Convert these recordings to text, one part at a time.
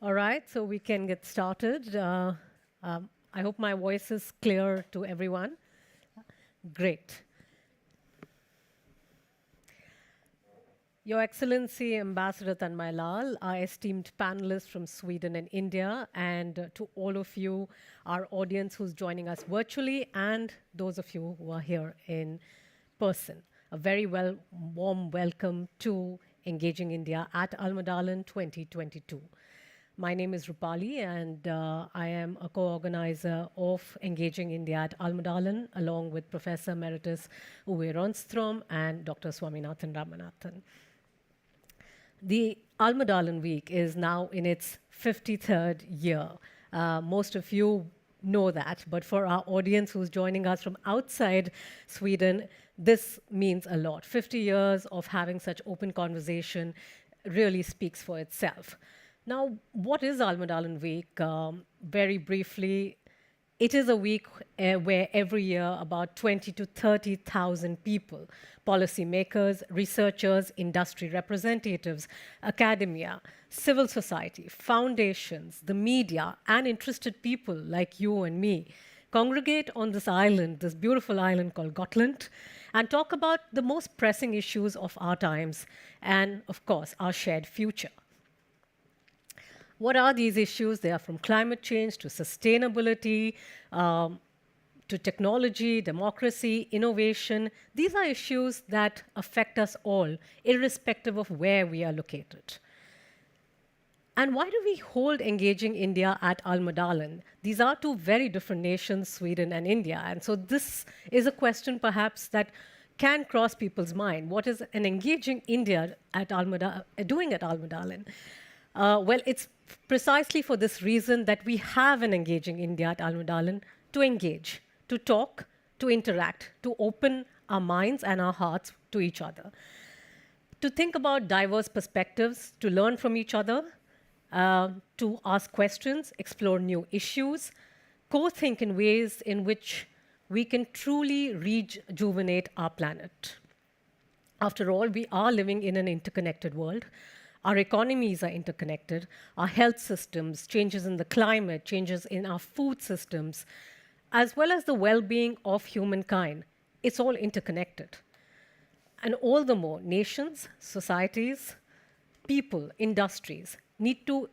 All right, so we can get started. I hope my voice is clear to everyone. Great. Your Excellency, Ambassador Tanmaya Lal, our esteemed panelists from Sweden and India, and to all of you, our audience who's joining us virtually, and those of you who are here in person. A very warm welcome to Engaging India at Almedalen 2022. My name is Rupali, and I am a co-organizer of Engaging India at Almedalen, along with Professor Emeritus Owe Ronström and Dr. Swaminathan Ramanathan. The Almedalen Week is now in its 53rd year. Most of you know that, but for our audience who's joining us from outside Sweden, this means a lot. 50 years of having such open conversation really speaks for itself. Now, what is Almedalen Week? Very briefly, it is a week where every year about 20 to 30,000 people, policymakers, researchers, industry representatives, academia, civil society, foundations, the media, and interested people like you and me congregate on this island, this beautiful island called Gotland, and talk about the most pressing issues of our times and, of course, our shared future. What are these issues? They are from climate change to sustainability, to technology, democracy, innovation. These are issues that affect us all, irrespective of where we are located. And why do we hold Engaging India at Almedalen? These are two very different nations, Sweden and India. And so this is a question perhaps that can cross people's mind. What is an Engaging India at doing at Almedalen? Well, it's precisely for this reason that we have an Engaging India at Almedalen to engage, to talk, to interact, to open our minds and our hearts to each other, to think about diverse perspectives, to learn from each other, to ask questions, explore new issues, co-think in ways in which we can truly rejuvenate our planet. After all, we are living in an interconnected world. Our economies are interconnected, our health systems, changes in the climate, changes in our food systems, as well as the well-being of humankind. It's all interconnected. And all the more, nations, societies, people, industries need to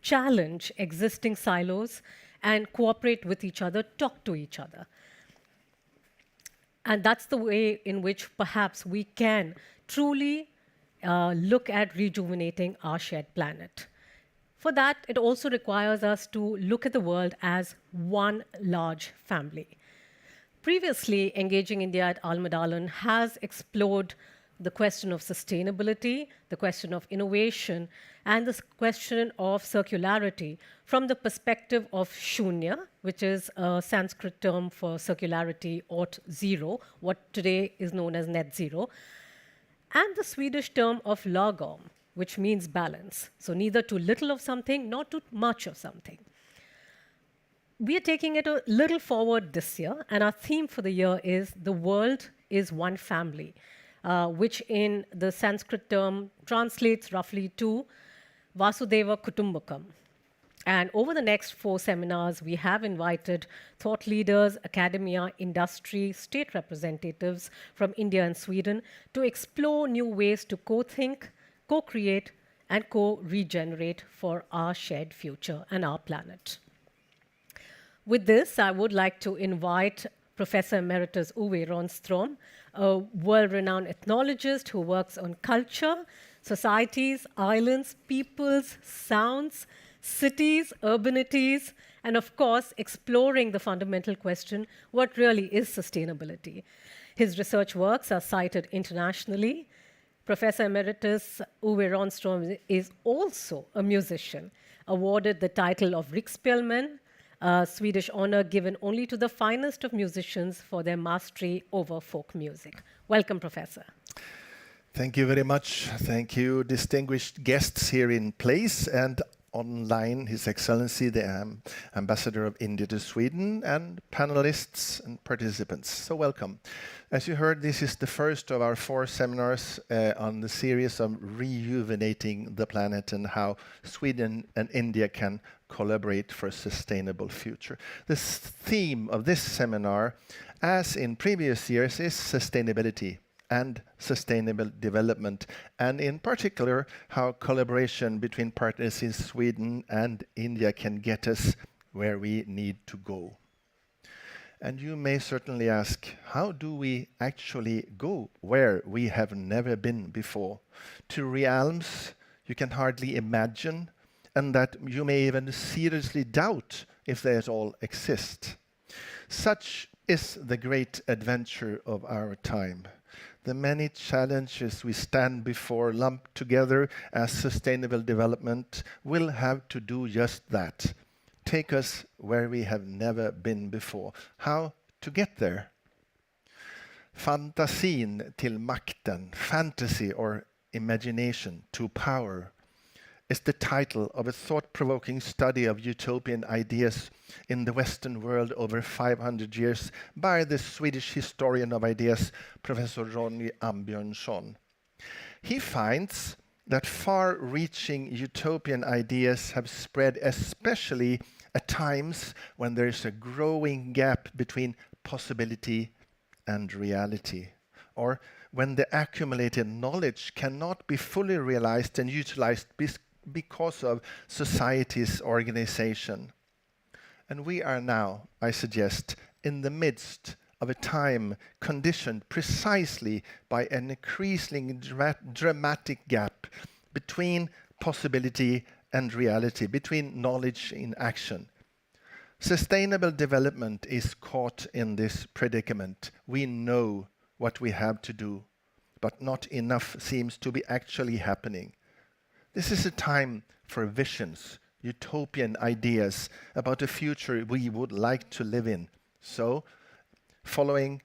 challenge existing silos and cooperate with each other, talk to each other. And that's the way in which perhaps we can truly look at rejuvenating our shared planet. For that, it also requires us to look at the world as one large family. Previously, Engaging India at Almedalen has explored the question of sustainability, the question of innovation, and the question of circularity from the perspective of shunya, which is a Sanskrit term for circularity or zero, what today is known as net zero, and the Swedish term of lagom, which means balance. So neither too little of something, nor too much of something. We are taking it a little forward this year, and our theme for the year is the world is one family, which in the Sanskrit term translates roughly to Vasudeva Kutumbakam. And over the next 4 seminars, we have invited thought leaders, academia, industry, state representatives from India and Sweden to explore new ways to co-think, co-create, and co-regenerate for our shared future and our planet. With this, I would like to invite Professor Emeritus Owe Ronström, a world-renowned ethnologist who works on culture, societies, islands, peoples, sounds, cities, urbanities, and of course, exploring the fundamental question, what really is sustainability? His research works are cited internationally. Professor Emeritus Owe Ronström is also a musician, awarded the title of Riksspelman, a Swedish honor given only to the finest of musicians for their mastery over folk music. Welcome, Professor. Thank you very much. Thank you, distinguished guests here in place and online His Excellency the Ambassador of India to Sweden, and panelists and participants. So welcome. As you heard, this is the first of our 4 seminars on the series of rejuvenating the planet and how Sweden and India can collaborate for a sustainable future. The theme of this seminar, as in previous years, is sustainability and sustainable development, and in particular, how collaboration between partners in Sweden and India can get us where we need to go. And you may certainly ask, how do we actually go where we have never been before? To realms you can hardly imagine, and that you may even seriously doubt if they at all exist. Such is the great adventure of our time. The many challenges we stand before, lumped together as sustainable development, will have to do just that. Take us where we have never been before. How to get there? Fantasin till makten, fantasy or imagination to power, is the title of a thought-provoking study of utopian ideas in the Western world over 500 years by the Swedish historian of ideas, Professor Ronny Ambjörnsson. He finds that far-reaching utopian ideas have spread especially at times when there is a growing gap between possibility and reality, or when the accumulated knowledge cannot be fully realized and utilized because of society's organization. And we are now, I suggest, in the midst of a time conditioned precisely by an increasingly dramatic gap between possibility and reality, between knowledge in action. Sustainable development is caught in this predicament. We know what we have to do, but not enough seems to be actually happening. This is a time for visions, utopian ideas about a future we would like to live in. So, following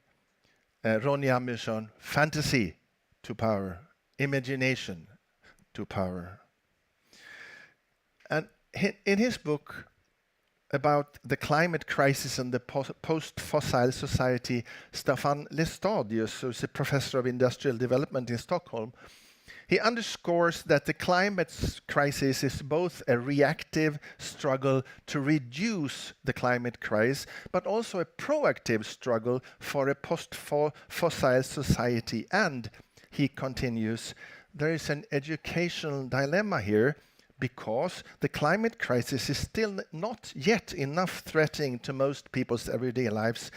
Ronny Ambjörnsson, fantasy to power, imagination to power. And in his book about the climate crisis and the post-fossil society, Staffan Lestadius, who's a professor of industrial development in Stockholm, he underscores that the climate crisis is both a reactive struggle to reduce the climate crisis, but also a proactive struggle for a post-fossil society. And, he continues, there is an educational dilemma here, because the climate crisis is still not yet enough threatening to most people's everyday lives,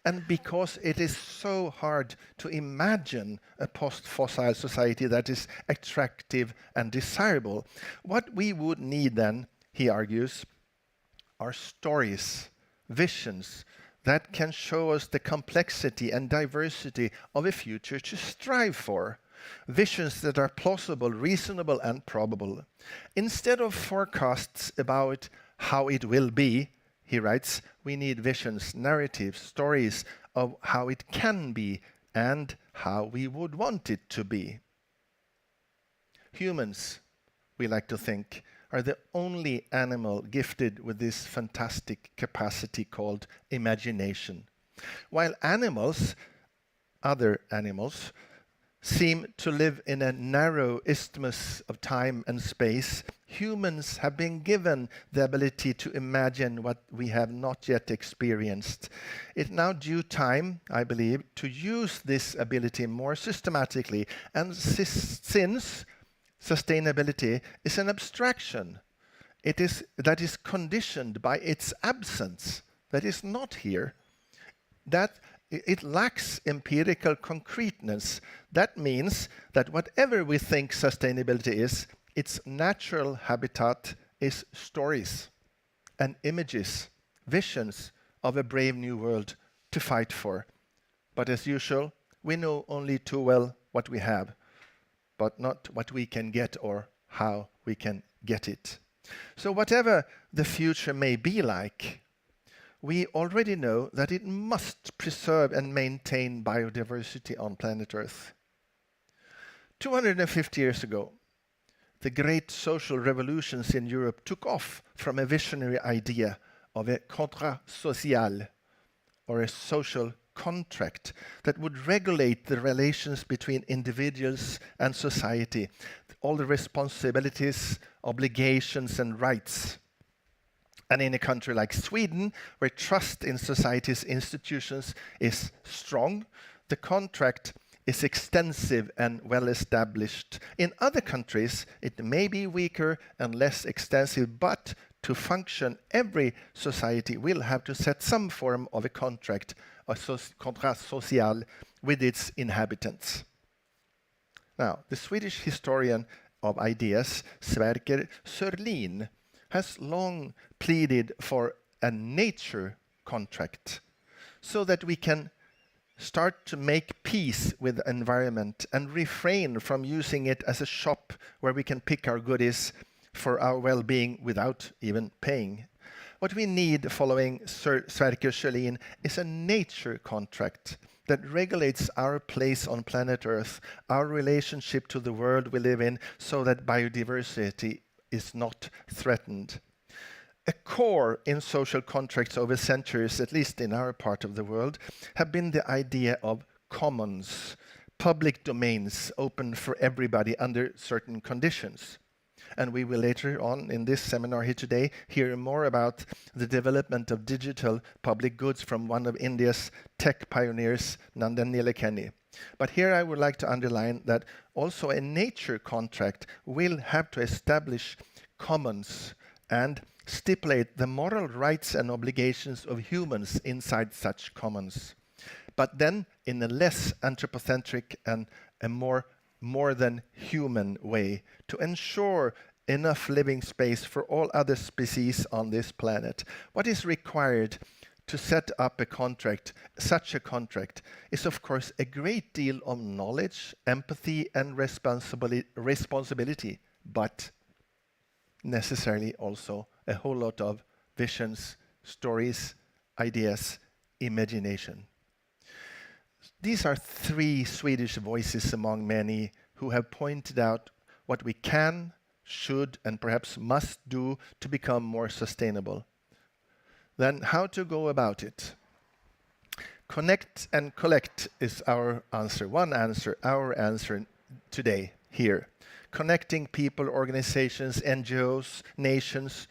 and because it is so hard to imagine a post-fossil society that is attractive and desirable. What we would need then, he argues, are stories, visions that can show us the complexity and diversity of a future to strive for. Visions that are plausible, reasonable, and probable. Instead of forecasts about how it will be, he writes, we need visions, narratives, stories of how it can be and how we would want it to be. Humans, we like to think, are the only animal gifted with this fantastic capacity called imagination. While animals, other animals, seem to live in a narrow isthmus of time and space, humans have been given the ability to imagine what we have not yet experienced. It's now due time, I believe, to use this ability more systematically, and since sustainability is an abstraction, that is conditioned by its absence, that is not here, that it lacks empirical concreteness. That means that whatever we think sustainability is, its natural habitat is stories and images, visions of a brave new world to fight for. But as usual, we know only too well what we have, but not what we can get or how we can get it. So whatever the future may be like, we already know that it must preserve and maintain biodiversity on planet Earth. 250 years ago, the great social revolutions in Europe took off from a visionary idea of a contrat social, or a social contract that would regulate the relations between individuals and society, all the responsibilities, obligations, and rights. And in a country like Sweden, where trust in society's institutions is strong, the contract is extensive and well established. In other countries, it may be weaker and less extensive, but to function, every society will have to set some form of a contract, a contrat social, with its inhabitants. Now, the Swedish historian of ideas, Sverker Sörlin, has long pleaded for a nature contract so that we can start to make peace with the environment and refrain from using it as a shop where we can pick our goodies for our well-being without even paying. What we need, following Sverker Sörlin, is a nature contract that regulates our place on planet Earth, our relationship to the world we live in, so that biodiversity is not threatened. A core in social contracts over centuries, at least in our part of the world, have been the idea of commons, public domains open for everybody under certain conditions. And we will later on in this seminar here today hear more about the development of digital public goods from one of India's tech pioneers, Nandan Nilekani. But here I would like to underline that also a nature contract will have to establish commons and stipulate the moral rights and obligations of humans inside such commons, but then in a less anthropocentric and a more than human way, to ensure enough living space for all other species on this planet. What is required to set up a contract, such a contract, is of course a great deal of knowledge, empathy, and responsibility, but necessarily also a whole lot of visions, stories, ideas, imagination. These are three Swedish voices among many who have pointed out what we can, should, and perhaps must do to become more sustainable. Then how to go about it? Connect and collect is our answer, our answer today here. Connecting people, organizations, NGOs, nations,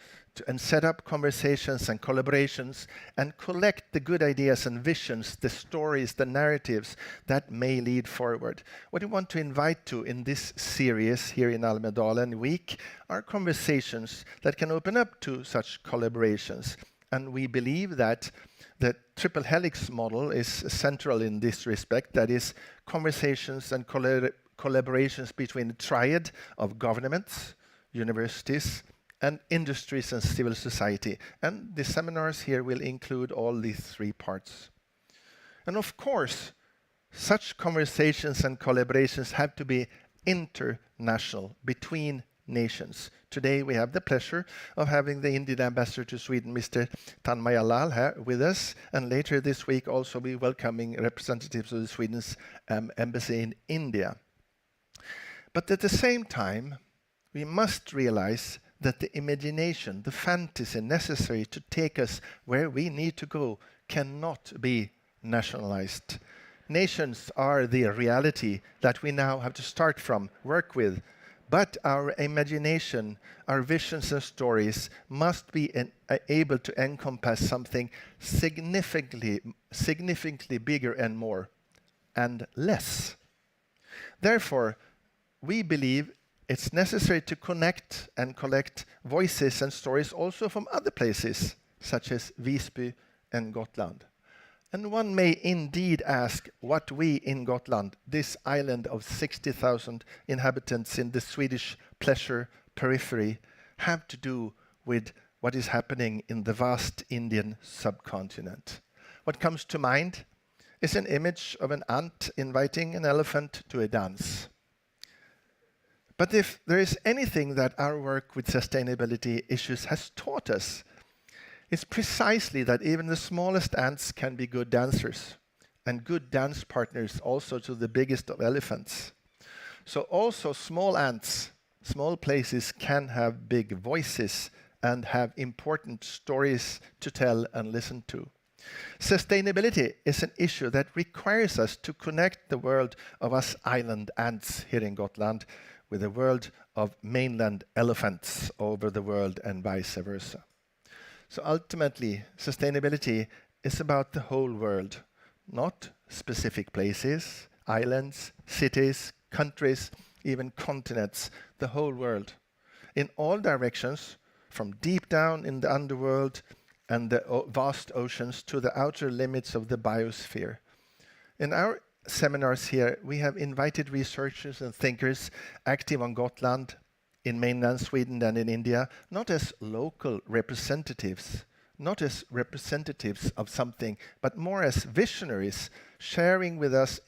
and set up conversations and collaborations and collect the good ideas and visions, the stories, the narratives that may lead forward. What we want to invite to in this series here in Almedalen week are conversations that can open up to such collaborations. And we believe that the triple helix model is central in this respect, that is conversations and collaborations between the triad of governments, universities, and industries and civil society. And the seminars here will include all these three parts. And of course, such conversations and collaborations have to be international, between nations. Today we have the pleasure of having the Indian ambassador to Sweden, Mr. Tanmaya Lal, here with us. And later this week also be welcoming representatives of the Sweden's embassy in India. But at the same time, we must realize that the imagination, the fantasy necessary to take us where we need to go cannot be nationalized. Nations are the reality that we now have to start from, work with. But our imagination, our visions and stories must be able to encompass something significantly bigger and more, and less. Therefore, we believe it's necessary to connect and collect voices and stories also from other places, such as Visby and Gotland. And one may indeed ask what we in Gotland, this island of 60,000 inhabitants in the Swedish pleasure periphery, have to do with what is happening in the vast Indian subcontinent. What comes to mind is an image of an ant inviting an elephant to a dance. But if there is anything that our work with sustainability issues has taught us, it's precisely that even the smallest ants can be good dancers, and good dance partners also to the biggest of elephants. So also small ants small places can have big voices and have important stories to tell and listen to. Sustainability is an issue that requires us to connect the world of us island ants here in Gotland with the world of mainland elephants over the world and vice versa. So ultimately, sustainability is about the whole world, not specific places, islands, cities, countries, even continents, the whole world. In all directions, from deep down in the underworld and the vast oceans to the outer limits of the biosphere. In our seminars here, we have invited researchers and thinkers active on Gotland, in mainland Sweden and in India, not as local representatives, not as representatives of something, but more as visionaries, sharing with us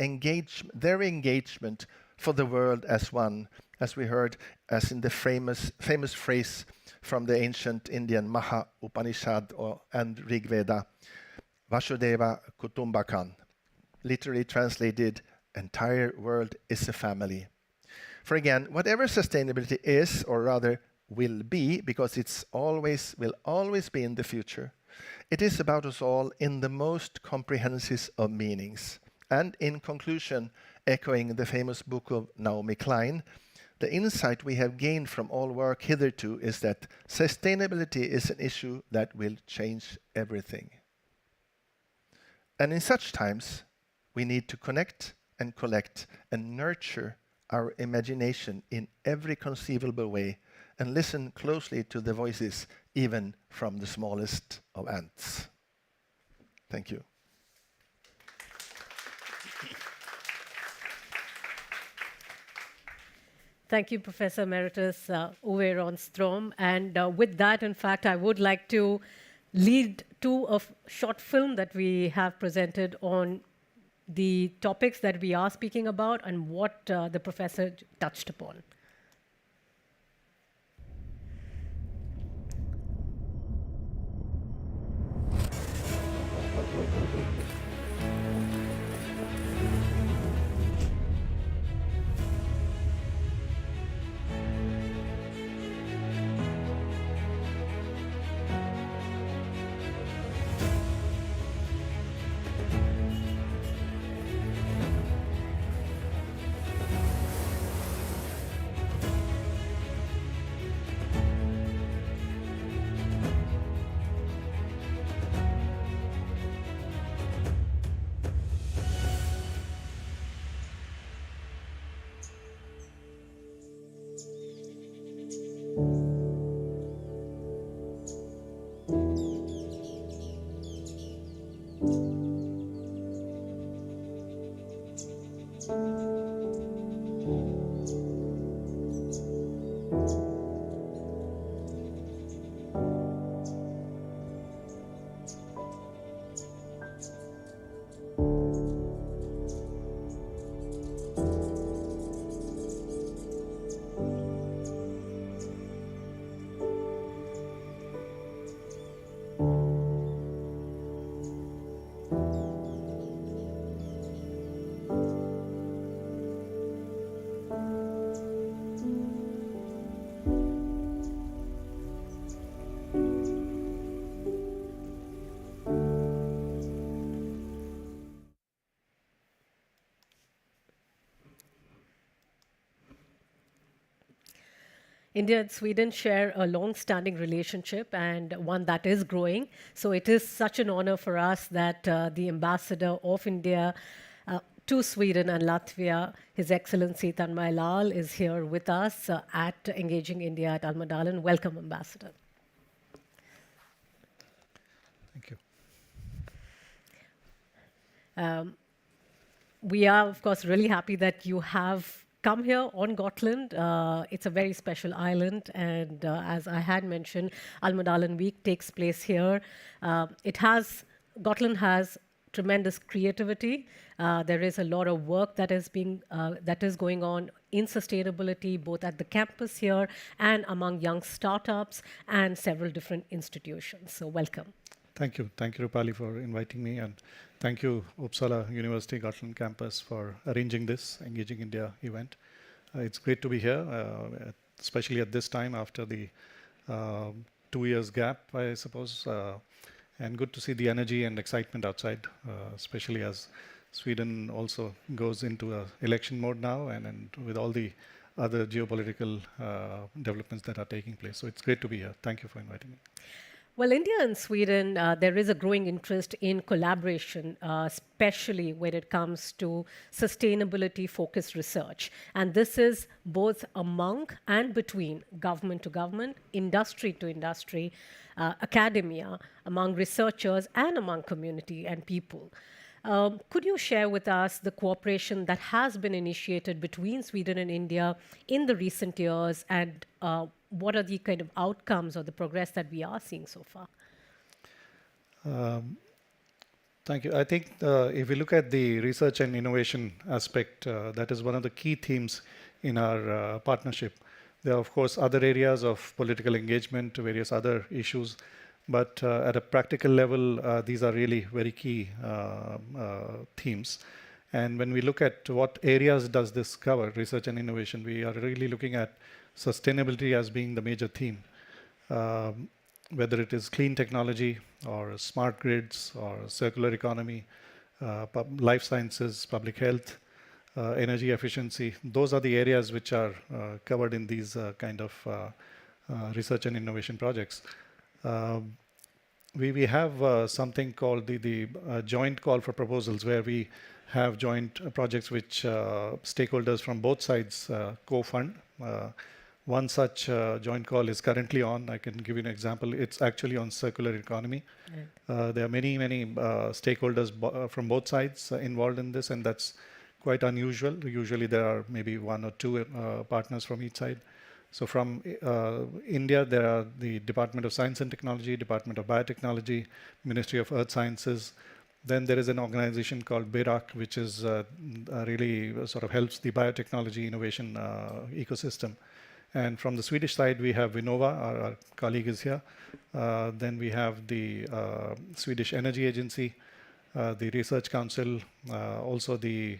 their engagement for the world as one, as we heard, as in the famous phrase from the ancient Indian Maha Upanishad and Rig Veda, Vasudeva Kutumbakam, literally translated, entire world is a family. For again, whatever sustainability is, or rather will be, because will always be in the future, it is about us all in the most comprehensive of meanings. And in conclusion, echoing the famous book of Naomi Klein, the insight we have gained from all work hitherto is that sustainability is an issue that will change everything. And in such times, we need to connect and collect and nurture our imagination in every conceivable way and listen closely to the voices, even from the smallest of ants. Thank you. Thank you, Professor Emeritus Owe Ronström. And with that, in fact, I would like to lead to a short film that we have presented on the topics that we are speaking about and what the professor touched upon. India and Sweden share a long-standing relationship and one that is growing. So it is such an honor for us that the ambassador of India to Sweden and Latvia, His Excellency Tanmaya Lal, is here with us at Engaging India at Almedalen. Welcome, Ambassador. Thank you. We are, of course, really happy that you have come here on Gotland. It's a very special island, and as I had mentioned, Almedalen Week takes place here. Gotland has tremendous creativity. There is a lot of work that is going on in sustainability, both at the campus here and among young startups and several different institutions. So welcome. Thank you, Rupali, for inviting me, and thank you, Uppsala University Gotland campus, for arranging this Engaging India event. It's great to be here. especially at this time after the 2 years gap, I suppose. And good to see the energy and excitement outside, especially as Sweden also goes into election mode now, and with all the other geopolitical developments that are taking place. So it's great to be here. Thank you for inviting me. Well, India and Sweden, there is a growing interest in collaboration, especially when it comes to sustainability-focused research. And this is both among and between government to government, industry to industry, academia, among researchers, and among community and people. Could you share with us the cooperation that has been initiated between Sweden and India in the recent years, and what are the kind of outcomes or the progress that we are seeing so far? Thank you. I think if we look at the research and innovation aspect, that is one of the key themes in our partnership. There are, of course, other areas of political engagement, various other issues, but at a practical level, these are really very key themes. And when we look at what areas does this cover, research and innovation, we are really looking at sustainability as being the major theme. Whether it is clean technology or smart grids or circular economy, life sciences, public health, energy efficiency, those are the areas which are covered in these kind of research and innovation projects. We have something called the joint call for proposals, where we have joint projects which stakeholders from both sides co-fund. One such joint call is currently on. I can give you an example. It's actually on circular economy. There are many stakeholders from both sides involved in this, and that's quite unusual. Usually there are maybe one or two partners from each side. So from India, there are the Department of Science and Technology, Department of Biotechnology, Ministry of Earth Sciences. Then there is an organization called BERAC, which is really sort of helps the biotechnology innovation ecosystem. And from the Swedish side, we have VInnova, our colleague is here. Then we have the Swedish Energy Agency, the Research Council, also the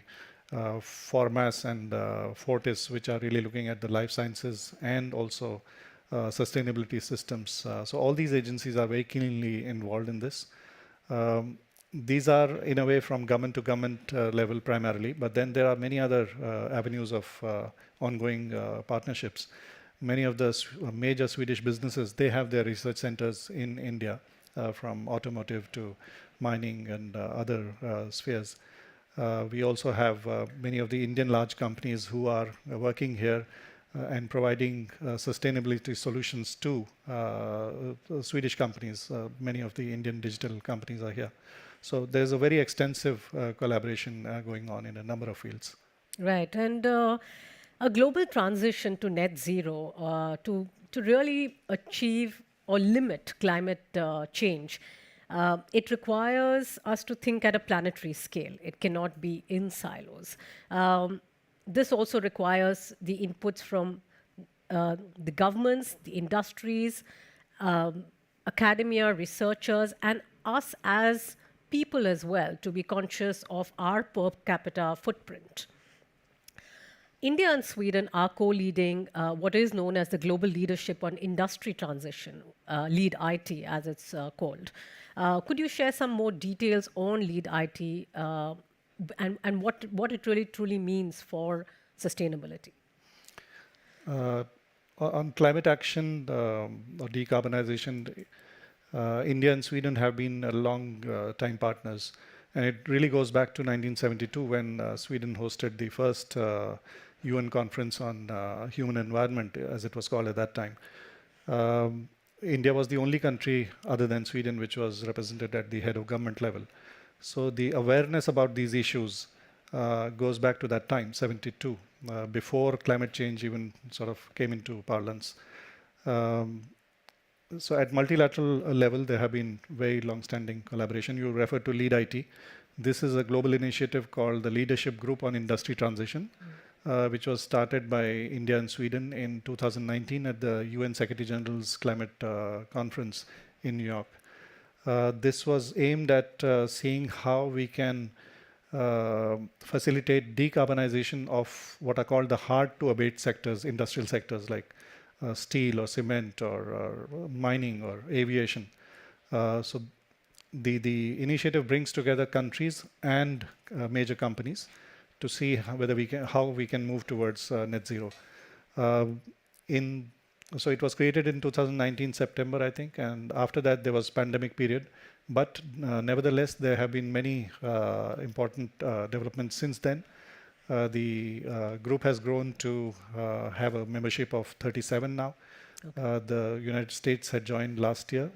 Formas and Fortis, which are really looking at the life sciences and also sustainability systems. So all these agencies are very keenly involved in this. These are, in a way, from government to government level primarily, but then there are many other avenues of ongoing partnerships. Many of the major Swedish businesses, they have their research centers in India, from automotive to mining and other spheres. We also have many of the Indian large companies who are working here and providing sustainability solutions to Swedish companies. Many of the Indian digital companies are here. So there's a very extensive collaboration going on in a number of fields. Right, and a global transition to net zero to really achieve or limit climate change, it requires us to think at a planetary scale. It cannot be in silos. This also requires the inputs from the governments, the industries, academia, researchers, and us as people as well, to be conscious of our per capita footprint. India and Sweden are co-leading what is known as the Global Leadership on Industry Transition, LEAD IT as it's called. Could you share some more details on LEAD IT and what it really truly means for sustainability? On climate action or decarbonization, India and Sweden have been a long time partners. And it really goes back to 1972 when Sweden hosted the first UN conference on human environment, as it was called at that time. India was the only country other than Sweden which was represented at the head of government level. So the awareness about these issues goes back to that time, 72, before climate change even sort of came into parlance. So at multilateral level, there have been very long-standing collaboration. You refer to LEAD IT. This is a global initiative called the Leadership Group on Industry Transition, which was started by India and Sweden in 2019 at the UN Secretary General's Climate Conference in New York. This was aimed at seeing how we can facilitate decarbonization of what are called the hard-to-abate sectors, industrial sectors like steel or cement or mining or aviation. So the initiative brings together countries and major companies to see how we can move towards net zero. So it was created in 2019 September, I think, and after that there was pandemic period. But nevertheless, there have been many important developments since then. The group has grown to have a membership of 37 now. Okay. The United States had joined last year.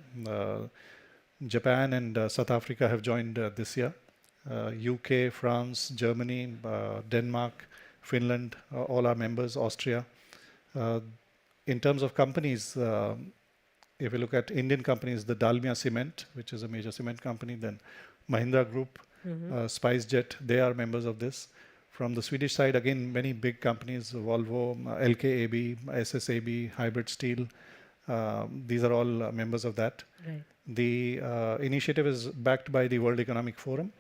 Japan and South Africa have joined this year. UK, France, Germany, Denmark, Finland, all are members, Austria. In terms of companies, if you look at Indian companies, the Dalmia Cement, which is a major cement company, then Mahindra Group, SpiceJet, they are members of this. From the Swedish side, again, many big companies, Volvo, LKAB, SSAB, Hybrid Steel, these are all members of that. Right. The initiative is backed by the World Economic Forum,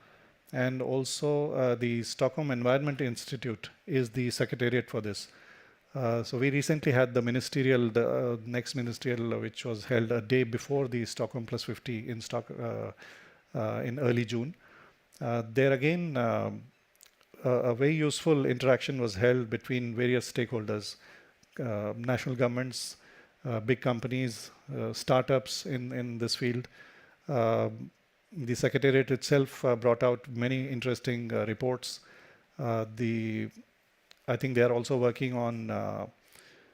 and also the Stockholm Environment Institute is the secretariat for this. So we recently had the next ministerial, which was held a day before the Stockholm Plus 50 in in early June. There again, a very useful interaction was held between various stakeholders, national governments, big companies, startups in this field. The secretariat itself brought out many interesting reports. I think they are also working on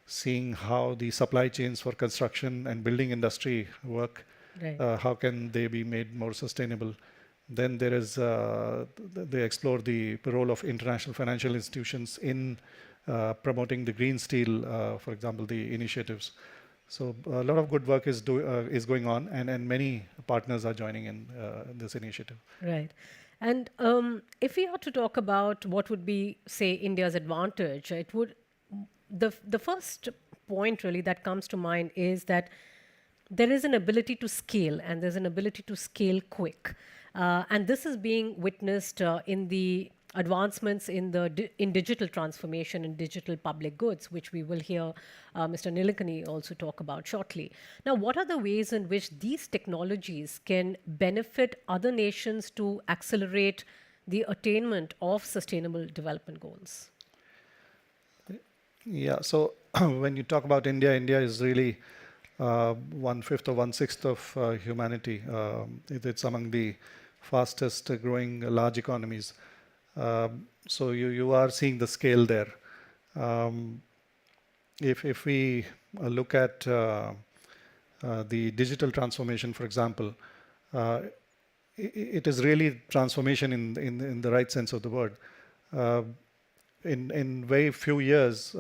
seeing how the supply chains for construction and building industry work. Right. How can they be made more sustainable? Then there is, they explore the role of international financial institutions in promoting the green steel, for example, the initiatives. So a lot of good work is going on, and many partners are joining in this initiative. Right. And if we are to talk about what would be, say, India's advantage, it would the first point really that comes to mind is that there is an ability to scale, and there's an ability to scale quick, and this is being witnessed in the advancements in digital transformation and digital public goods, which we will hear Mr. Nilekani also talk about shortly. Now, what are the ways in which these technologies can benefit other nations to accelerate the attainment of sustainable development goals? Yeah, so when you talk about India, India is really 1/5 or 1/6 of humanity. It's among the fastest growing large economies. So you are seeing the scale there. If we look at the digital transformation, for example, it is really transformation in the right sense of the word. In very few years,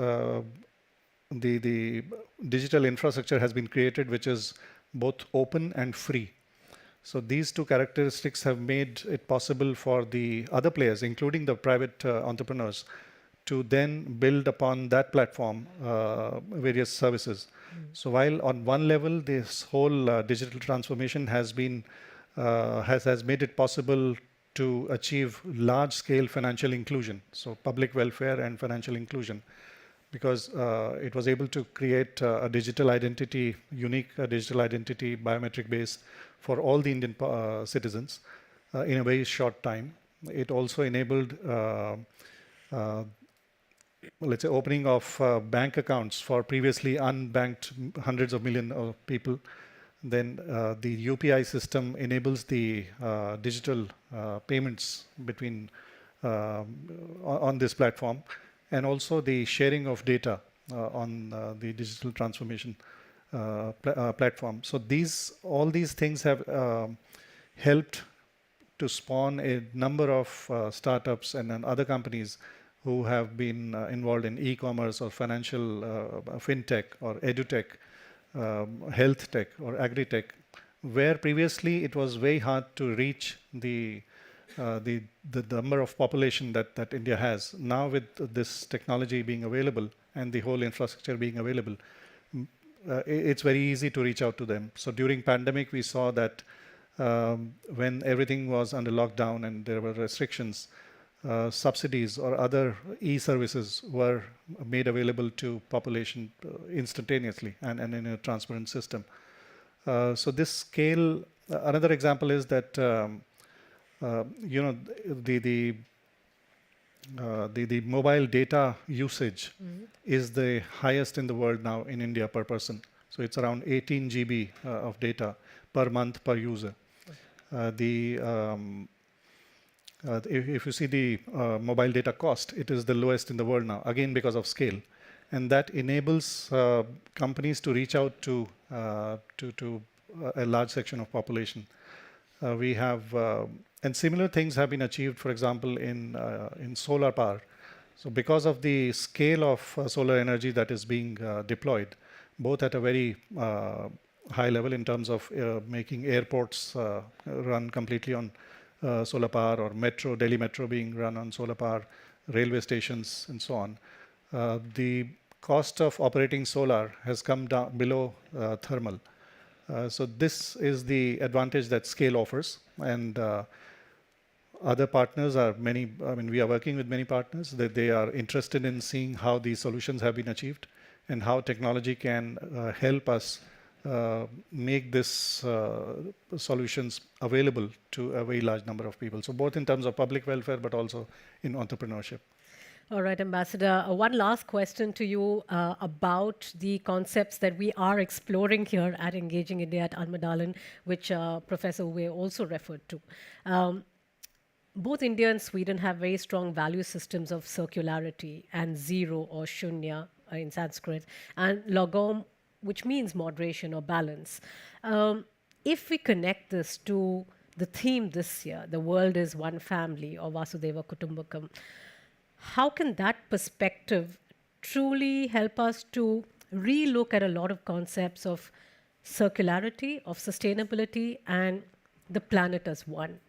the digital infrastructure has been created, which is both open and free. So these two characteristics have made it possible for the other players, including the private entrepreneurs, to then build upon that platform various services. So while on one level this whole digital transformation has been has made it possible to achieve large-scale financial inclusion, so public welfare and financial inclusion, because it was able to create a digital identity, unique digital identity, biometric base for all the Indian citizens in a very short time. It also enabled, let's say, opening of bank accounts for previously unbanked hundreds of millions of people. Then the UPI system enables the digital payments between on this platform, and also the sharing of data on the digital transformation platform. So all these things have helped to spawn a number of startups and other companies who have been involved in e-commerce or financial fintech or edutech, health tech or agri-tech, where previously it was very hard to reach the number of population that India has. Now with this technology being available and the whole infrastructure being available, it's very easy to reach out to them. So during pandemic, we saw that when everything was under lockdown and there were restrictions, subsidies or other e-services were made available to population instantaneously and in a transparent system. So this scale, another example is that the mobile data usage is the highest in the world now in India per person. So it's around 18 GB of data per month per user. If you see the mobile data cost, it is the lowest in the world now, again because of scale. And that enables companies to reach out to a large section of population. We have, and similar things have been achieved, for example, in solar power. So because of the scale of solar energy that is being deployed, both at a very high level in terms of making airports run completely on solar power, or Delhi Metro being run on solar power, railway stations and so on. The cost of operating solar has come down below thermal. So this is the advantage that scale offers, and other partners are many. I mean, we are working with many partners that they are interested in seeing how these solutions have been achieved and how technology can help us make this solutions available to a very large number of people. So both in terms of public welfare, but also in entrepreneurship. All right, Ambassador. One last question to you about the concepts that we are exploring here at Engaging India at Almedalen, which Professor Owe also referred to. Both India and Sweden have very strong value systems of circularity and zero or shunya in Sanskrit, and lagom, which means moderation or balance. If we connect this to the theme this year, the world is one family, or Vasudeva Kutumbakam, how can that perspective truly help us to relook at a lot of concepts of circularity, of sustainability, and the planet as one?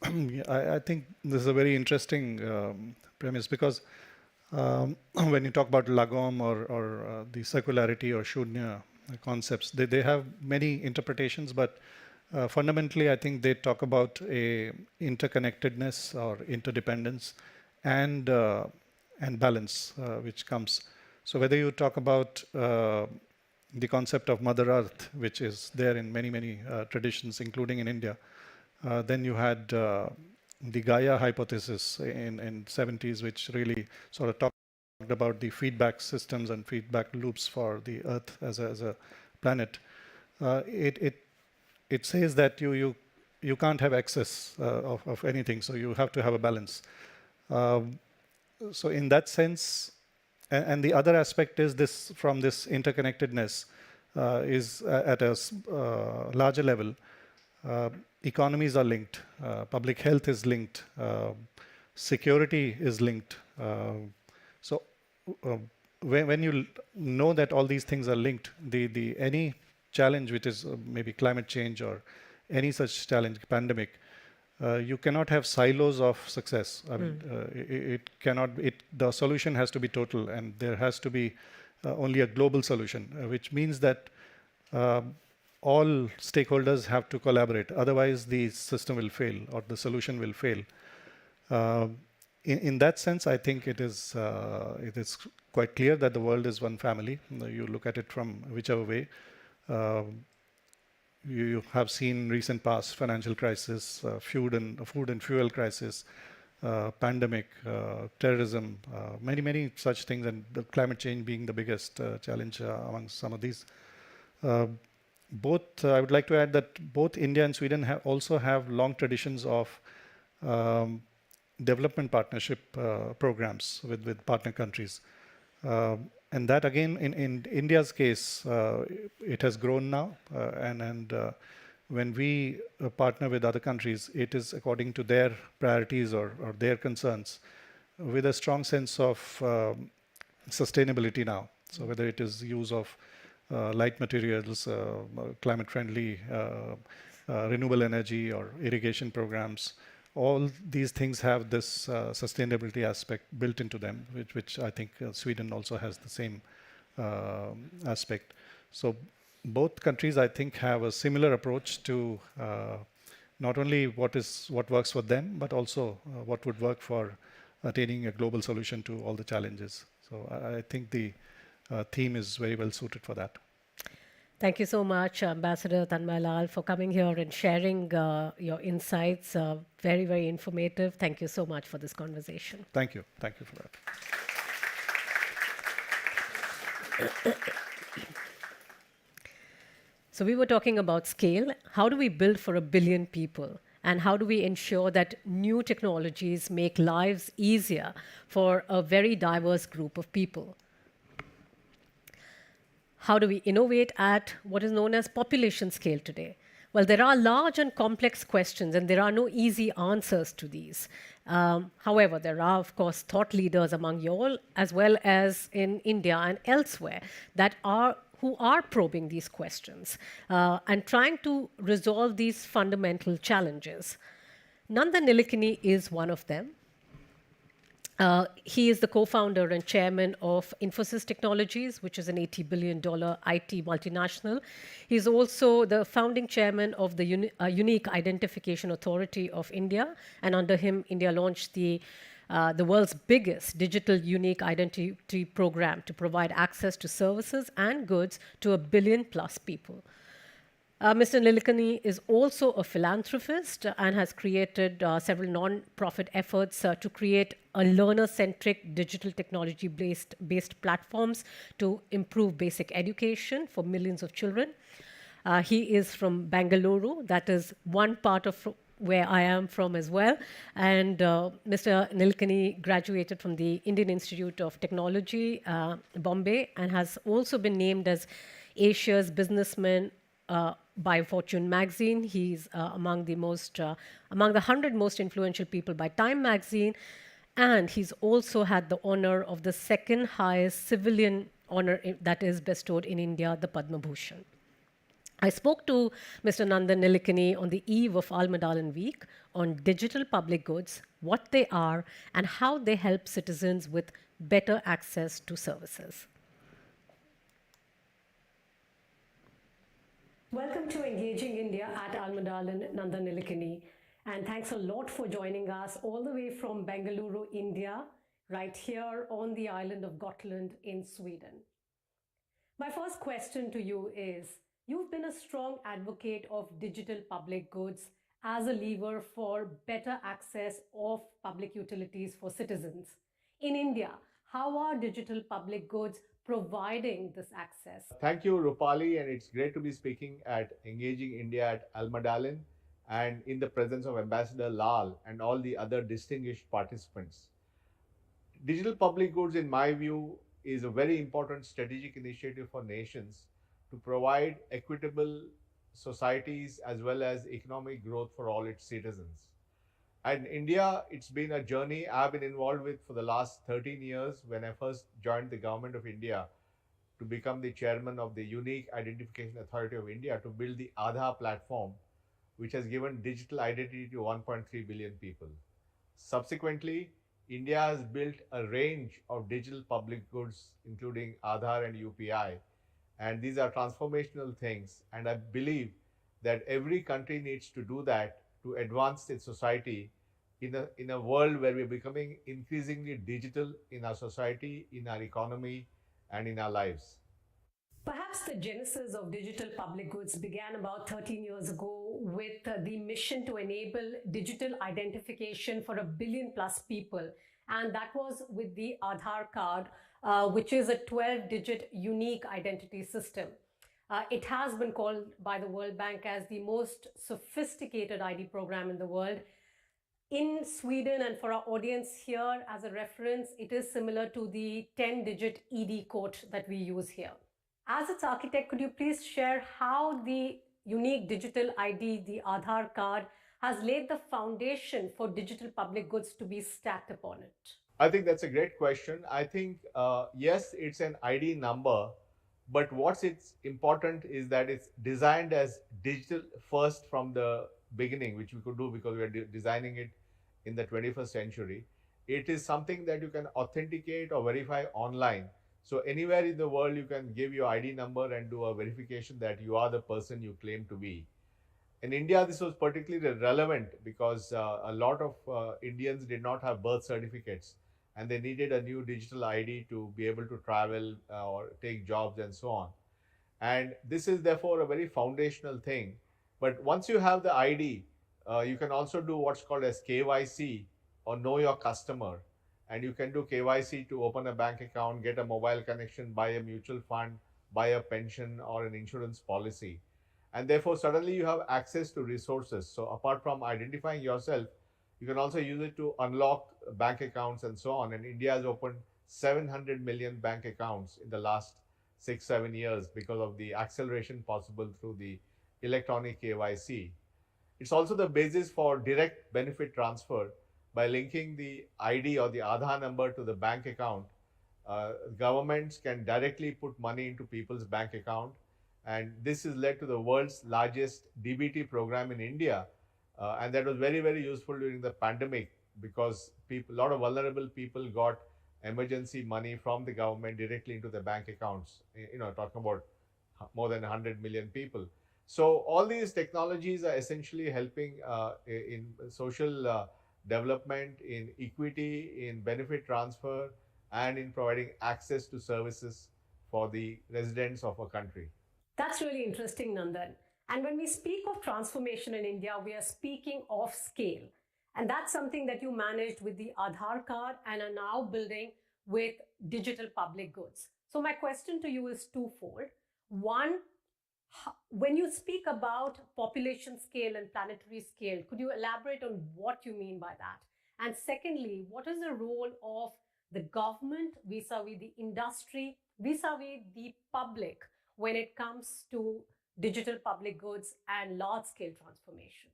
I think this is a very interesting premise, because when you talk about lagom or the circularity or shunya concepts, they have many interpretations, but fundamentally I think they talk about a interconnectedness or interdependence and balance which comes. So whether you talk about the concept of Mother Earth, which is there in many traditions, including in India, then you had the Gaia hypothesis in 70s, which really sort of talked about the feedback systems and feedback loops for the Earth as a planet. It says that you can't have excess of anything, so you have to have a balance. So in that sense, and the other aspect is this, from this interconnectedness is at a larger level. Economies are linked, public health is linked, security is linked. So when you know that all these things are linked, any challenge which is maybe climate change or any such challenge, pandemic, you cannot have silos of success. I mean, it cannot. The solution has to be total, and there has to be only a global solution, which means that all stakeholders have to collaborate. Otherwise, the system will fail or the solution will fail. In that sense, I think it is quite clear that the world is one family. You look at it from whichever way. You have seen recent past financial crisis, food and fuel crisis, pandemic, terrorism, many such things, and the climate change being the biggest challenge among some of these. I would like to add that both India and Sweden also have long traditions of development partnership programs with partner countries. And that again, in India's case, it has grown now. And when we partner with other countries, it is according to their priorities or their concerns, with a strong sense of sustainability now. So whether it is use of light materials, climate-friendly, renewable energy, or irrigation programs, all these things have this sustainability aspect built into them, which I think Sweden also has the same aspect. So both countries, I think, have a similar approach to not only what works for them, but also what would work for attaining a global solution to all the challenges. So I think the theme is very well suited for that. Thank you so much, Ambassador Tanmaya Lal, for coming here and sharing your insights. Very, very informative. Thank you so much for this conversation. Thank you. Thank you for that. So we were talking about scale. How do we build for 1 billion people? And how do we ensure that new technologies make lives easier for a very diverse group of people? How do we innovate at what is known as population scale today? Well, there are large and complex questions, and there are no easy answers to these. However, there are, of course, thought leaders among you all, as well as in India and elsewhere, who are probing these questions and trying to resolve these fundamental challenges. Nandan Nilekani is one of them. He is the co-founder and chairman of Infosys Technologies, which is an $80 billion IT multinational. He's also the founding chairman of the Unique Identification Authority of India, and under him, India launched the world's biggest digital unique identity program to provide access to services and goods to 1 billion plus people. Mr. Nilekani is also a philanthropist and has created several non-profit efforts to create a learner-centric digital technology-based platforms to improve basic education for millions of children. He is from Bengaluru. That is one part of where I am from as well. And Mr. Nilekani graduated from the Indian Institute of Technology, Bombay, and has also been named as Asia's businessman by Fortune magazine. He's among the 100 most influential people by Time magazine, and he's also had the honor of the second highest civilian honor that is bestowed in India, the Padma Bhushan. I spoke to Mr. Nandan Nilekani on the eve of Almedalen Week on digital public goods, what they are, and how they help citizens with better access to services. Welcome to Engaging India at Almedalen, Nandan Nilekani. And thanks a lot for joining us all the way from Bengaluru, India, right here on the island of Gotland in Sweden. My first question to you is, you've been a strong advocate of digital public goods as a lever for better access of public utilities for citizens. In India, how are digital public goods providing this access? Thank you, Rupali, and it's great to be speaking at Engaging India at Almedalen and in the presence of Ambassador Lal and all the other distinguished participants. Digital public goods, in my view, is a very important strategic initiative for nations to provide equitable societies as well as economic growth for all its citizens. And India, it's been a journey I've been involved with for the last 13 years when I first joined the government of India to become the chairman of the Unique Identification Authority of India to build the Aadhaar platform, which has given digital identity to 1.3 billion people. Subsequently, India has built a range of digital public goods, including Aadhaar and UPI, and these are transformational things. And I believe that every country needs to do that to advance its society in a world where we're becoming increasingly digital in our society, in our economy, and in our lives. Perhaps the genesis of digital public goods began about 13 years ago with the mission to enable digital identification for 1 billion plus people. And that was with the Aadhaar card, which is a 12-digit unique identity system. It has been called by the World Bank as the most sophisticated ID program in the world. In Sweden, and for our audience here as a reference, it is similar to the 10-digit ED code that we use here. As its architect, could you please share how the unique digital ID, the Aadhaar card, has laid the foundation for digital public goods to be stacked upon it? I think that's a great question. I think, yes, it's an ID number, but what's important is that it's designed as digital first from the beginning, which we could do because we are designing it in the 21st century. It is something that you can authenticate or verify online. So anywhere in the world, you can give your ID number and do a verification that you are the person you claim to be. In India, this was particularly relevant because a lot of Indians did not have birth certificates and they needed a new digital ID to be able to travel or take jobs and so on. And this is therefore a very foundational thing. But once you have the ID, you can also do what's called as KYC, or know your customer. And you can do KYC to open a bank account, get a mobile connection, buy a mutual fund, buy a pension or an insurance policy. And therefore suddenly you have access to resources. So apart from identifying yourself, you can also use it to unlock bank accounts and so on. And India has opened 700 million bank accounts in the last 6-7 years because of the acceleration possible through the electronic KYC. It's also the basis for direct benefit transfer by linking the ID or the Aadhaar number to the bank account. Governments can directly put money into people's bank account, and this has led to the world's largest DBT program in India, and that was very, very useful during the pandemic because a lot of vulnerable people got emergency money from the government directly into their bank accounts, talking about more than 100 million people. So all these technologies are essentially helping in social development, in equity, in benefit transfer, and in providing access to services for the residents of a country. That's really interesting, Nandan. And when we speak of transformation in India, we are speaking of scale. And that's something that you managed with the Aadhaar card and are now building with digital public goods. So my question to you is twofold. One, when you speak about population scale and planetary scale, could you elaborate on what you mean by that? And secondly, what is the role of the government vis-a-vis the industry, vis-a-vis the public when it comes to digital public goods and large-scale transformation?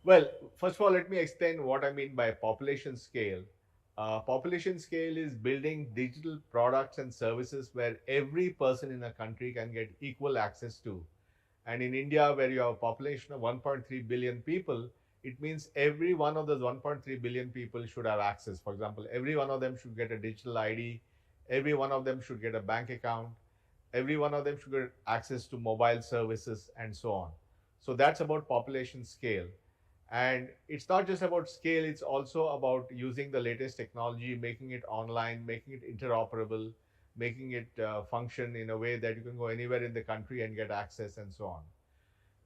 Well, first of all, let me explain what I mean by population scale. Population scale is building digital products and services where every person in a country can get equal access to. And in India, where you have a population of 1.3 billion people, it means every one of those 1.3 billion people should have access. For example, every one of them should get a digital ID, every one of them should get a bank account, every one of them should get access to mobile services and so on. So that's about population scale. And it's not just about scale, it's also about using the latest technology, making it online, making it interoperable, making it function in a way that you can go anywhere in the country and get access and so on.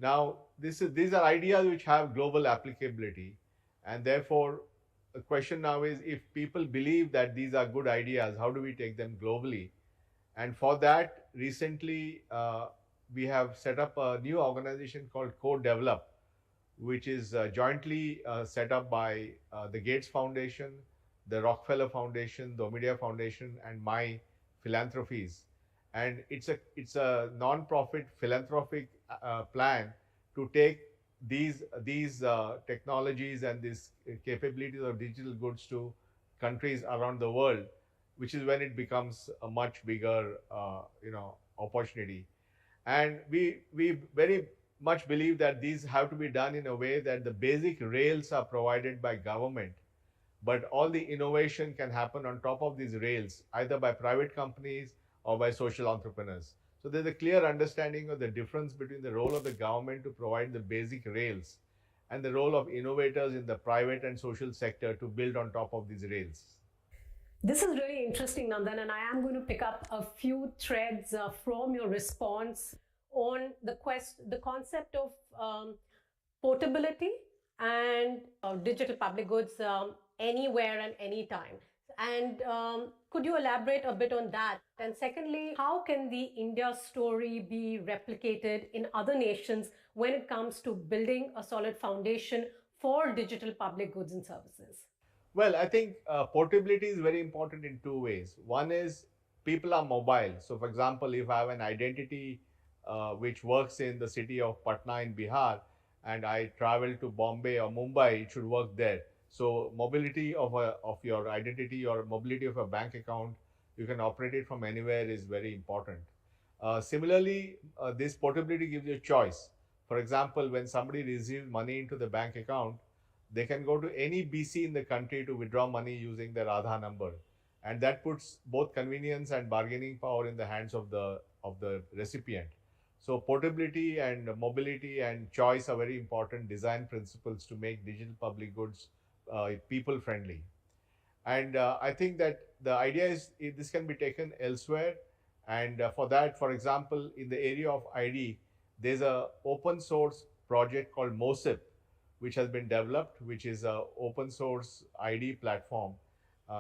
Now, these are ideas which have global applicability, and therefore the question now is, if people believe that these are good ideas, how do we take them globally? And for that, recently we have set up a new organization called Co-Develop, which is jointly set up by the Gates Foundation, the Rockefeller Foundation, the Omidyar Foundation, and my philanthropies. And it's a non-profit philanthropic plan to take these technologies and these capabilities of digital goods to countries around the world, which is when it becomes a much bigger opportunity. And we very much believe that these have to be done in a way that the basic rails are provided by government, but all the innovation can happen on top of these rails, either by private companies or by social entrepreneurs. So there's a clear understanding of the difference between the role of the government to provide the basic rails and the role of innovators in the private and social sector to build on top of these rails. This is really interesting, Nandan, and I am going to pick up a few threads from your response on the concept of portability and digital public goods anywhere and anytime. And could you elaborate a bit on that? And secondly, how can the India story be replicated in other nations when it comes to building a solid foundation for digital public goods and services? Well, I think portability is very important in two ways. One is people are mobile. So for example, if I have an identity which works in the city of Patna in Bihar, and I travel to Bombay or Mumbai, it should work there. So mobility of your identity or mobility of a bank account, you can operate it from anywhere, is very important. Similarly, this portability gives you a choice. For example, when somebody receives money into the bank account, they can go to any BC in the country to withdraw money using their Aadhaar number. And that puts both convenience and bargaining power in the hands of the recipient. So portability and mobility and choice are very important design principles to make digital public goods people friendly. And I think that the idea is this can be taken elsewhere. And for that, for example, in the area of ID, there's a open source project called MOSIP, which has been developed, which is a open source ID platform.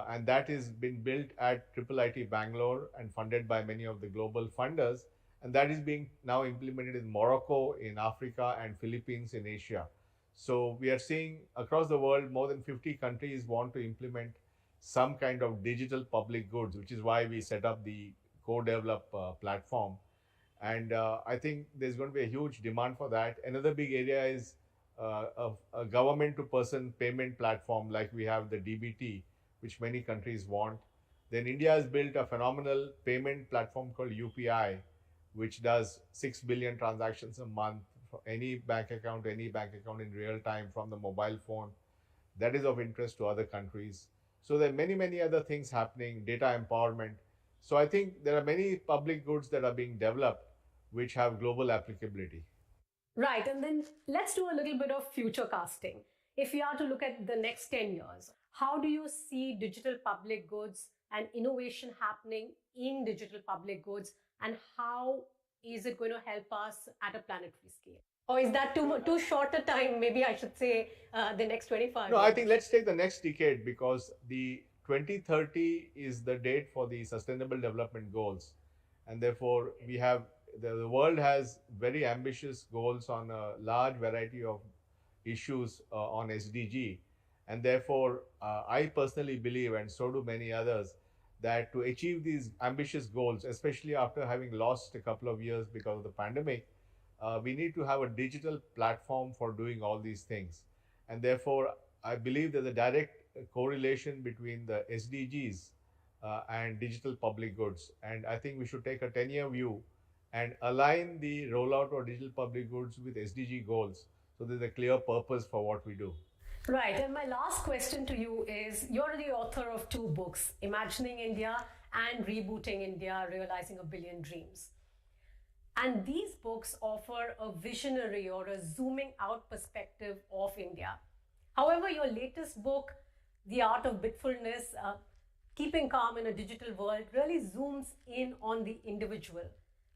And that is been built at IIIT Bangalore and funded by many of the global funders. And that is being now implemented in Morocco, in Africa, and Philippines in Asia. So we are seeing across the world, more than 50 countries want to implement some kind of digital public goods, which is why we set up the co-develop platform. And I think there's going to be a huge demand for that. Another big area is a government-to-person payment platform, like we have the DBT, which many countries want. Then India has built a phenomenal payment platform called UPI, which does 6 billion transactions a month for any bank account in real time from the mobile phone. That is of interest to other countries. So there are many, many other things happening, data empowerment. So I think there are many public goods that are being developed which have global applicability. Right, and then let's do a little bit of future casting. If we are to look at the next 10 years, how do you see digital public goods and innovation happening in digital public goods, and how is it going to help us at a planetary scale? Or is that too short a time? Maybe I should say the next 25 No, years. I think let's take the next decade, because the 2030 is the date for the Sustainable Development Goals. And therefore, the world has very ambitious goals on a large variety of issues on SDG. And therefore, I personally believe, and so do many others, that to achieve these ambitious goals, especially after having lost a couple of years because of the pandemic, we need to have a digital platform for doing all these things. And therefore, I believe there's a direct correlation between the SDGs and digital public goods. And I think we should take a 10-year view and align the rollout of digital public goods with SDG goals. So there's a clear purpose for what we do. Right, and my last question to you is, you're the author of 2 books, Imagining India and Rebooting India, Realizing a Billion Dreams. And these books offer a visionary or a zooming out perspective of India. However, your latest book, The Art of Bitfulness, Keeping Calm in a Digital World, really zooms in on the individual.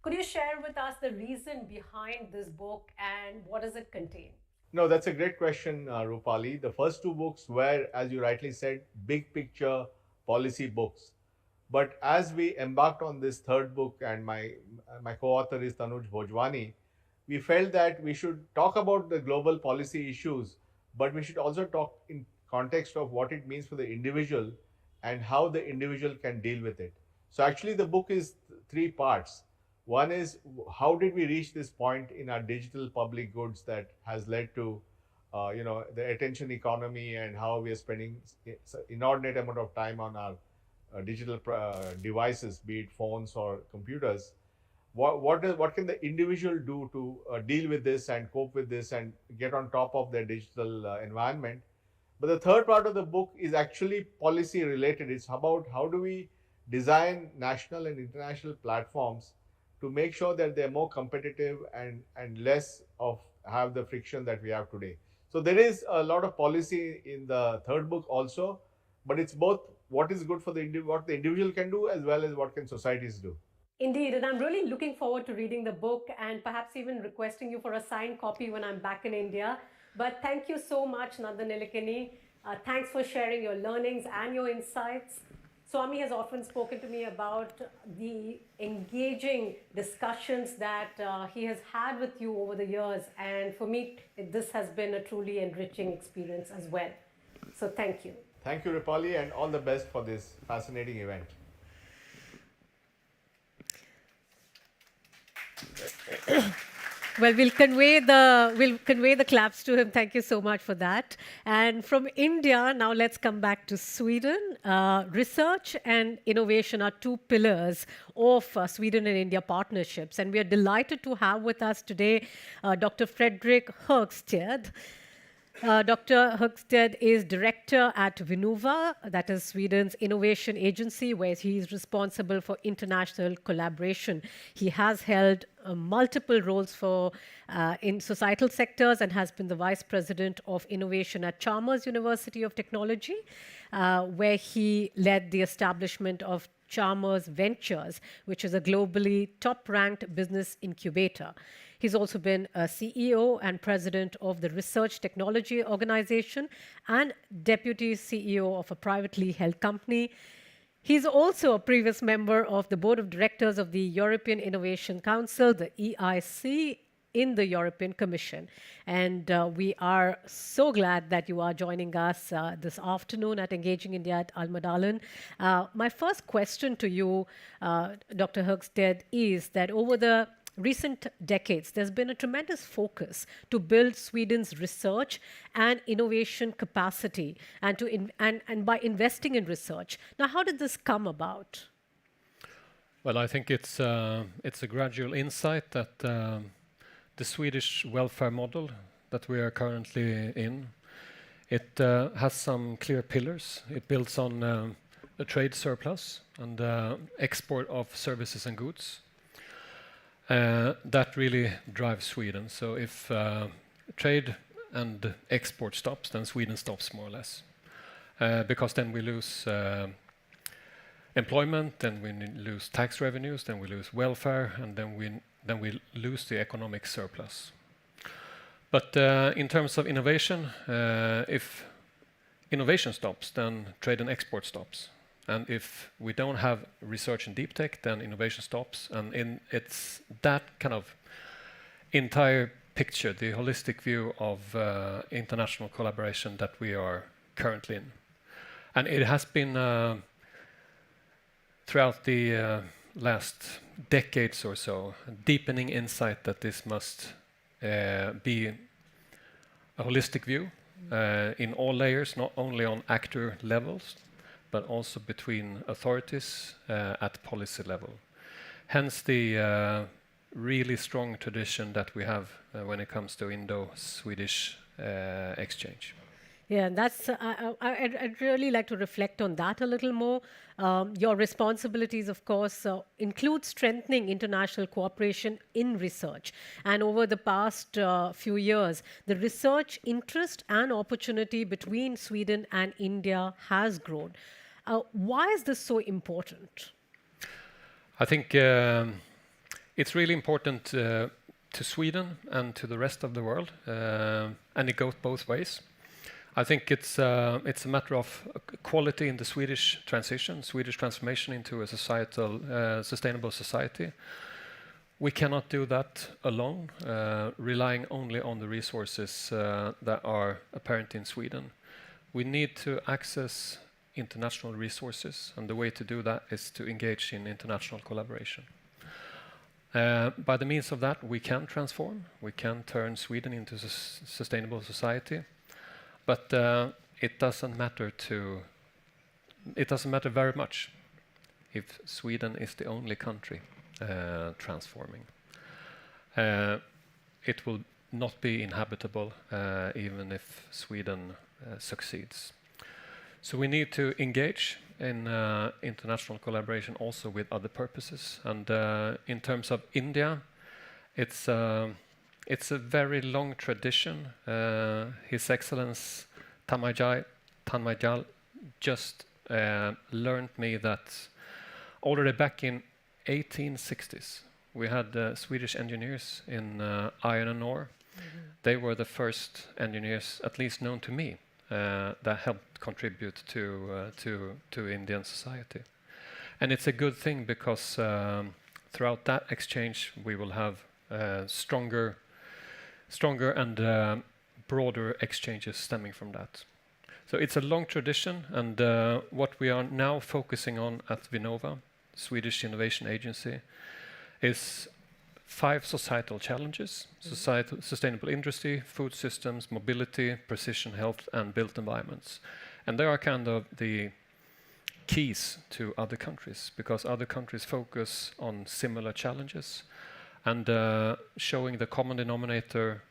Could you share with us the reason behind this book and what does it contain? No, that's a great question, Rupali. The first 2 books were, as you rightly said, big picture policy books. But as we embarked on this 3rd book, and my co-author is Tanuj Bhojwani, we felt that we should talk about the global policy issues, but we should also talk in context of what it means for the individual and how the individual can deal with it. So actually the book is 3 parts. One is, how did we reach this point in our digital public goods that has led to the attention economy, and how we are spending inordinate amount of time on our digital devices, be it phones or computers. What can the individual do to deal with this and cope with this and get on top of their digital environment? But the 3rd part of the book is actually policy related. It's about how do we design national and international platforms to make sure that they're more competitive and less of have the friction that we have today. So there is a lot of policy in the 3rd book also, but it's both what is good for what the individual can do, as well as what can societies do. Indeed, and I'm really looking forward to reading the book and perhaps even requesting you for a signed copy when I'm back in India. But thank you so much, Nandan Nilekani. Thanks for sharing your learnings and your insights. Swami has often spoken to me about the engaging discussions that he has had with you over the years. And for me, this has been a truly enriching experience as well. So thank you. Thank you, Rupali, and all the best for this fascinating event. Well, we'll convey the claps to him. Thank you so much for that. And from India, now let's come back to Sweden. Research and innovation are 2 pillars of Sweden and India partnerships. And we are delighted to have with us today Dr. Fredrik Hörstedt. Dr. Hörstedt is director at VInnova, that is Sweden's innovation agency, where he is responsible for international collaboration. He has held multiple roles in societal sectors and has been the Vice President of Innovation at Chalmers University of Technology, where he led the establishment of Chalmers Ventures, which is a globally top-ranked business incubator. He's also been a CEO and president of the Research Technology Organization and deputy CEO of a privately held company. He's also a previous member of the board of directors of the European Innovation Council, the EIC, in the European Commission. And we are so glad that you are joining us this afternoon at Engaging India at Almedalen. My first question to you, Dr. Hörstedt, is that over the recent decades, there's been a tremendous focus to build Sweden's research and innovation capacity and by investing in research. Now, how did this come about? Well, I think it's a gradual insight that the Swedish welfare model that we are currently in, it has some clear pillars. It builds on a trade surplus and export of services and goods. That really drives Sweden. So if trade and export stops, then Sweden stops more or less. Because then we lose employment, then we lose tax revenues, then we lose welfare, and then we lose the economic surplus. But in terms of innovation, if innovation stops, then trade and export stops. And if we don't have research in deep tech, then innovation stops. And it's that kind of entire picture, the holistic view of international collaboration that we are currently in. And it has been throughout the last decades or so, a deepening insight that this must be a holistic view in all layers, not only on actor levels, but also between authorities at policy level. Hence the really strong tradition that we have when it comes to Indo-Swedish exchange. Yeah, and that's, I'd really like to reflect on that a little more. Your responsibilities, of course, include strengthening international cooperation in research. And over the past few years, the research interest and opportunity between Sweden and India has grown. Why is this so important? I think it's really important to Sweden and to the rest of the world, and it goes both ways. I think it's a matter of quality in the Swedish transition, Swedish transformation into a societal, sustainable society. We cannot do that alone, relying only on the resources that are apparent in Sweden. We need to access international resources, and the way to do that is to engage in international collaboration. By the means of that, we can transform, we can turn Sweden into a sustainable society, but it doesn't matter very much if Sweden is the only country transforming. It will not be inhabitable even if Sweden succeeds. So we need to engage in international collaboration also with other purposes. And in terms of India, it's a very long tradition. His Excellency Tanmaya Lal just learned me that already back in 1860s, we had Swedish engineers in iron and ore. Mm-hmm. They were the first engineers, at least known to me, that helped contribute to Indian society. And it's a good thing because throughout that exchange we will have stronger and broader exchanges stemming from that. So it's a long tradition, and what we are now focusing on at VInnova, Swedish Innovation Agency, is 5 societal challenges: sustainable industry, food systems, mobility, precision health, and built environments. And they are kind of the keys to other countries, because other countries focus on similar challenges, and showing the common denominator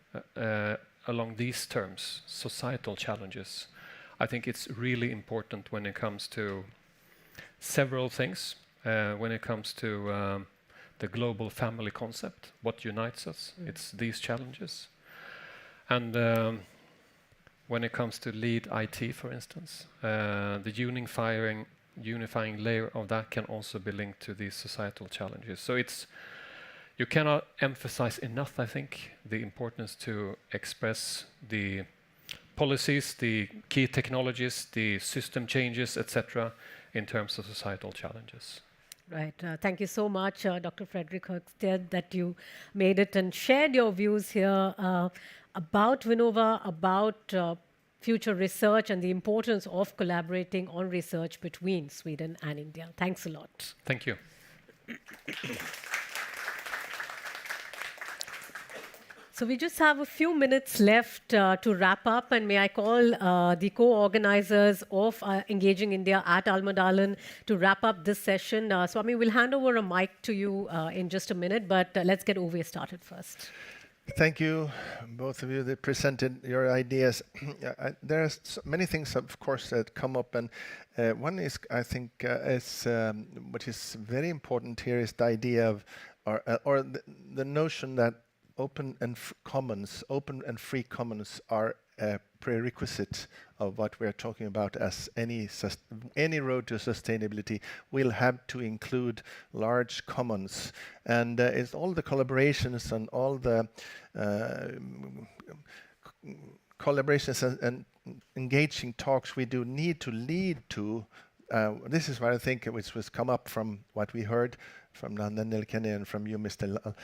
along these terms, societal challenges. I think it's really important when it comes to several things, when it comes to the global family concept, what unites us. It's these challenges. And when it comes to lead IT, for instance, the unifying layer of that can also be linked to these societal challenges. So you cannot emphasize enough, I think, the importance to express the policies, the key technologies, the system changes, etc., in terms of societal challenges. Right. Thank you so much, Dr. Fredrik Hörstedt, that you made it and shared your views here about VInnova, about future research and the importance of collaborating on research between Sweden and India. Thanks a lot. Thank you. So we just have a few minutes left to wrap up, and may I call the co-organizers of Engaging India at Almedalen to wrap up this session. Swami, we'll hand over a mic to you in just a minute, but let's get Owe started first. Thank you, both of you that presented your ideas. There are many things, of course, that come up, and one is, I think, what is very important here is the idea of, or the notion that open and free commons are a prerequisite of what we are talking about as any road to sustainability will have to include large commons. And it's all the collaborations and all the collaborations and engaging talks we do need to lead to, this is what I think which was come up from what we heard from Nandan Nilekani and from you, Mr. Lal,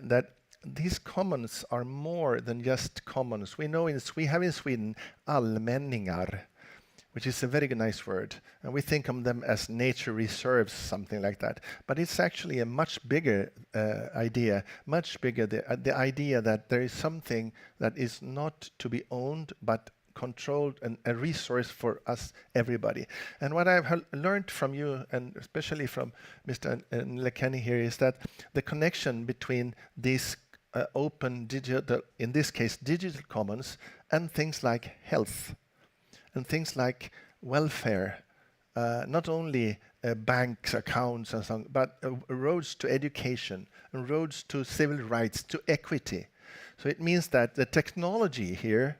that these commons are more than just commons. We know we have in Sweden allmänningar, which is a very nice word, and we think of them as nature reserves, something like that. But it's actually a much bigger idea, much bigger. The idea that there is something that is not to be owned, but controlled and a resource for us, everybody. And what I've learned from you, and especially from Mr. Nilekani here, is that the connection between these open digital, in this case digital commons, and things like health and things like welfare, not only banks, accounts and so on, but roads to education and roads to civil rights, to equity. So it means that the technology here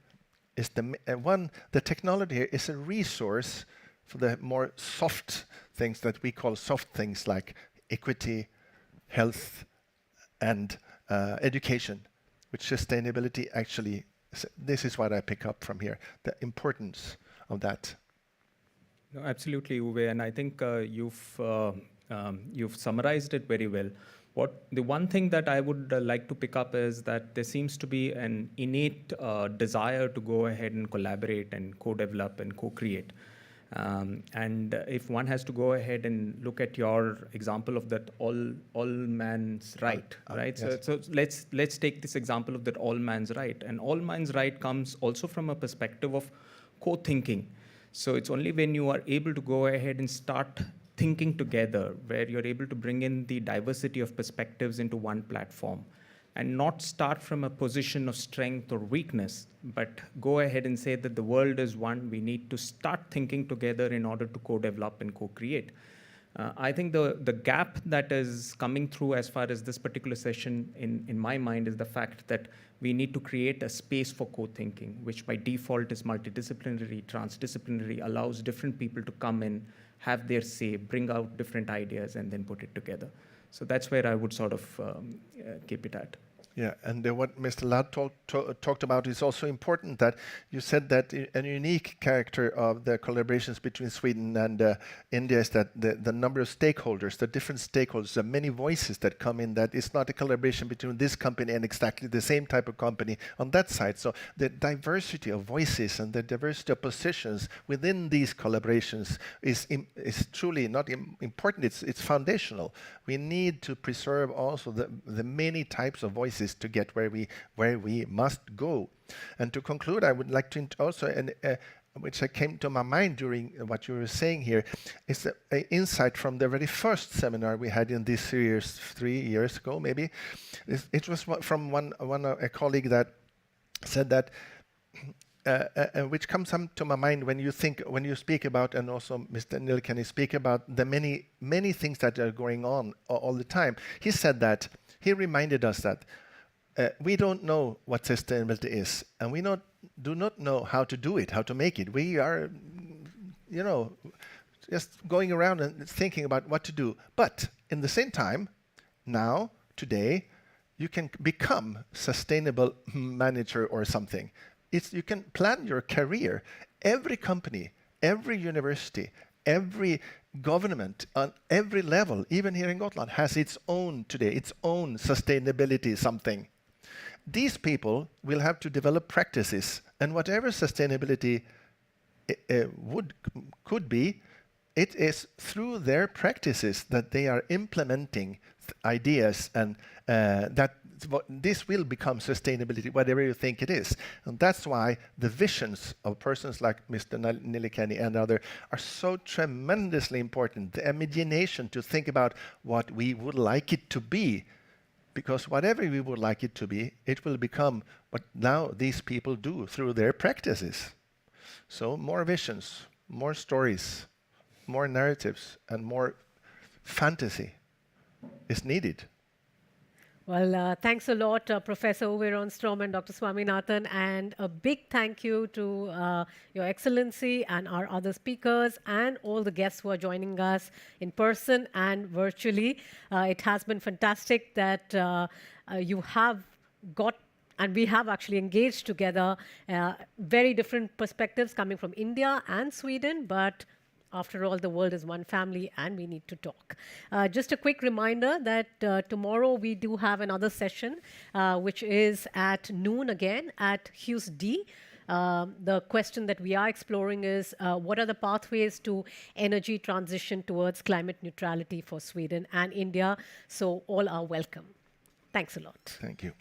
is the technology here is a resource for the more soft things that we call soft things like equity, health, and education, which sustainability actually, this is what I pick up from here, the importance of that. No, absolutely, Uwe, and I think you've summarized it very well. The one thing that I would like to pick up is that there seems to be an innate desire to go ahead and collaborate and co-develop and co-create. And if one has to go ahead and look at your example of that all man's right, right? Yes. So let's take this example of that all man's right. And all man's right comes also from a perspective of co-thinking. So it's only when you are able to go ahead and start thinking together, where you're able to bring in the diversity of perspectives into one platform, and not start from a position of strength or weakness, but go ahead and say that the world is one. We need to start thinking together in order to co-develop and co-create. I think the gap that is coming through as far as this particular session in my mind is the fact that we need to create a space for co-thinking, which by default is multidisciplinary, transdisciplinary, allows different people to come in, have their say, bring out different ideas, and then put it together. So that's where I would sort of keep it at. Yeah, and what Mr. Lal talked about is also important, that you said that a unique character of the collaborations between Sweden and India is that the number of stakeholders, the different stakeholders, the many voices that come in, that it's not a collaboration between this company and exactly the same type of company on that side. So the diversity of voices and the diversity of positions within these collaborations is truly not important, it's foundational. We need to preserve also the many types of voices to get where we must go. And to conclude, I would like to also, which came to my mind during what you were saying here, is an insight from the very first seminar we had in this series 3 years ago, maybe. It was from a colleague that said that which comes to my mind when you speak about, and also Mr. Nilekani speak about the many things that are going on all the time. He said that, he reminded us that we don't know what sustainability is, and we do not know how to do it, how to make it. We are, just going around and thinking about what to do. But in the same time, now, today, you can become sustainable manager or something. You can plan your career. Every company, every university, every government on every level, even here in Gotland, has its own sustainability something. These people will have to develop practices, and whatever sustainability could be, it is through their practices that they are implementing ideas, and this will become sustainability, whatever you think it is. And that's why the visions of persons like Mr. Nilekani and others are so tremendously important. The imagination to think about what we would like it to be, because whatever we would like it to be, it will become what now these people do through their practices. So more visions, more stories, more narratives, and more fantasy is needed. Well, thanks a lot, Professor Owe Ronström and Dr. Swaminathan, and a big thank you to Your Excellency and our other speakers and all the guests who are joining us in person and virtually. It has been fantastic that you have got, and we have actually engaged together very different perspectives coming from India and Sweden, but after all, the world is one family and we need to talk. Just a quick reminder that tomorrow we do have another session, which is at noon again at HUSD. The question that we are exploring is, what are the pathways to energy transition towards climate neutrality for Sweden and India? So all are welcome. Thanks a lot. Thank you.